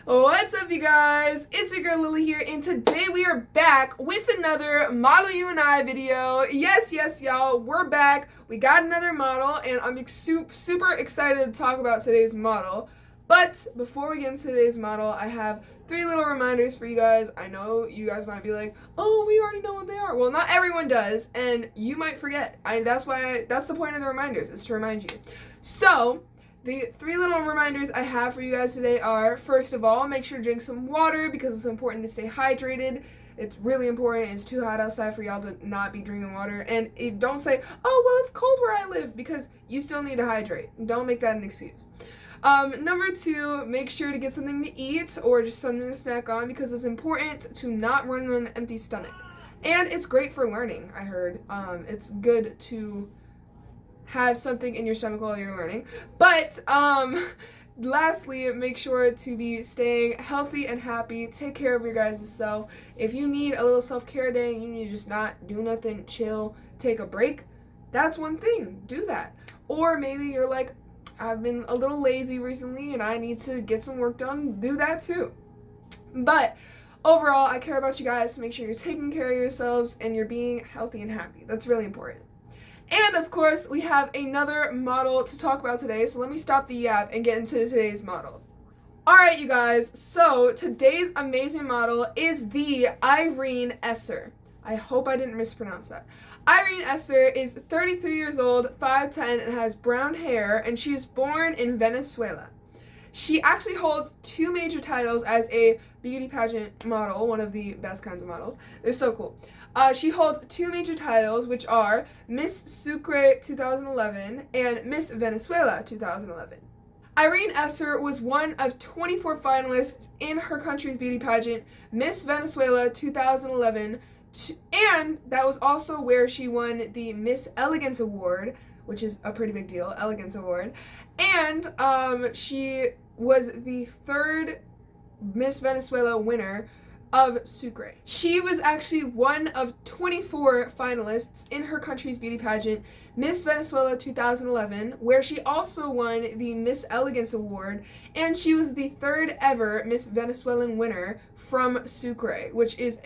What's up, you guys? It's your girl Lily here, and today we are back with another model UNI video. Yes, y'all, we're back. We got another model, and I'm super excited to talk about today's model. But before we get into today's model, I have 3 little reminders for you guys. I know you guys might be like, oh, we already know what they are. Well, not everyone does, and you might forget. That's the point of the reminders, is to remind you. So, the 3 little reminders I have for you guys today are, first of all, make sure to drink some water because it's important to stay hydrated. It's really important. It's too hot outside for y'all to not be drinking water. And don't say, oh, well, it's cold where I live, because you still need to hydrate. Don't make that an excuse. Number 2, make sure to get something to eat or just something to snack on because it's important to not run on an empty stomach. And it's great for learning, I heard. It's good to have something in your stomach while you're learning. But lastly, make sure to be staying healthy and happy. Take care of your guys' self. If you need a little self-care day, you need to just not do nothing, chill, take a break, that's one thing. Do that. Or maybe you're like, I've been a little lazy recently and I need to get some work done. Do that too. But overall, I care about you guys, so make sure you're taking care of yourselves and you're being healthy and happy. That's really important. And of course, we have another model to talk about today, so let me stop the yap and get into today's model. Alright, you guys, so today's amazing model is the Irene Esser. I hope I didn't mispronounce that. Irene Esser is 33 years old, 5'10", and has brown hair, and she was born in Venezuela. She actually holds 2 major titles as a beauty pageant model, one of the best kinds of models. They're so cool. She holds 2 major titles, which are Miss Sucre 2011 and Miss Venezuela 2011. Irene Esser was one of 24 finalists in her country's beauty pageant, Miss Venezuela 2011, and that was also where she won the Miss Elegance Award, which is a pretty big deal, Elegance Award, and she was the 3rd Miss Venezuela winner of Sucre. She was actually one of 24 finalists in her country's beauty pageant, Miss Venezuela 2011, where she also won the Miss Elegance Award, and she was the 3rd ever Miss Venezuelan winner from Sucre, which is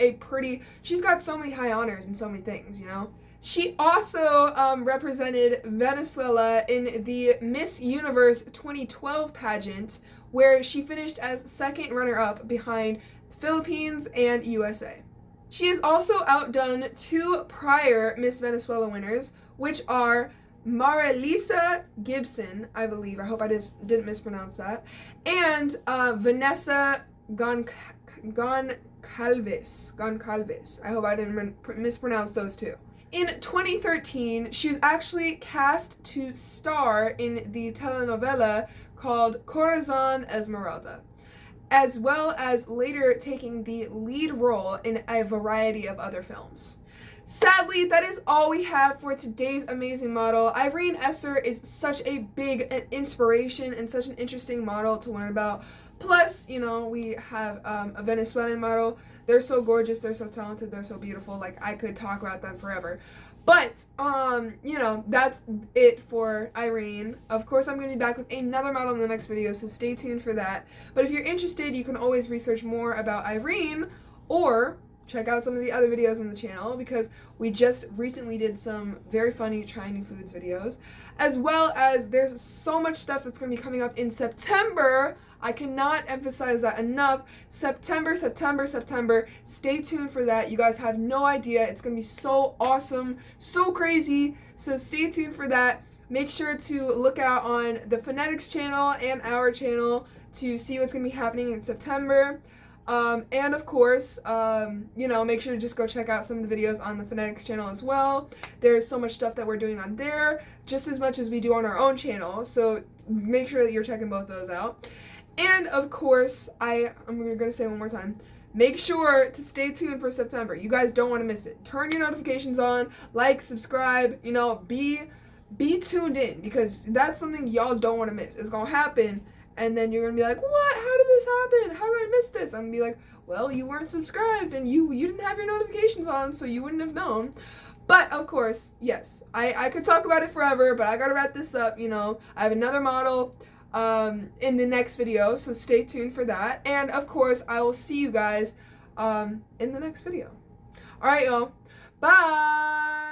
she's got so many high honors and so many things, you know? She also represented Venezuela in the Miss Universe 2012 pageant, where she finished as 2nd runner-up behind Philippines and USA. She has also outdone 2 prior Miss Venezuela winners, which are Marilisa Gibson, I believe, I hope I didn't mispronounce that, and Vanessa Goncalves. I hope I didn't mispronounce those 2. In 2013, she was actually cast to star in the telenovela called Corazon Esmeralda, as well as later taking the lead role in a variety of other films. Sadly, that is all we have for today's amazing model. Irene Esser is such a big inspiration and such an interesting model to learn about. Plus, you know, we have a Venezuelan model. They're so gorgeous, they're so talented, they're so beautiful. Like, I could talk about them forever. But, you know, that's it for Irene. Of course, I'm going to be back with another model in the next video, so stay tuned for that. But if you're interested, you can always research more about Irene or check out some of the other videos on the channel, because we just recently did some very funny trying new foods videos, as well as there's so much stuff that's going to be coming up in September. I cannot emphasize that enough. September. Stay tuned for that. You guys have no idea. It's going to be so awesome, so crazy. So stay tuned for that. Make sure to look out on the Phonetics channel and our channel to see what's going to be happening in September. And of course, you know, make sure to just go check out some of the videos on the Phonetics channel as well. There's so much stuff that we're doing on there, just as much as we do on our own channel. So make sure that you're checking both those out. And of course, I'm going to say one more time, make sure to stay tuned for September. You guys don't want to miss it. Turn your notifications on, like, subscribe, you know, be tuned in, because that's something y'all don't want to miss. It's going to happen, and then you're going to be like, what? How did this happen? How did I miss this? I'm going to be like, well, you weren't subscribed, and you didn't have your notifications on, so you wouldn't have known. But, of course, yes, I could talk about it forever, but I got to wrap this up, you know. I have another model. in the next video, so stay tuned for that. And of course, I will see you guys in the next video. All right, y'all. Bye.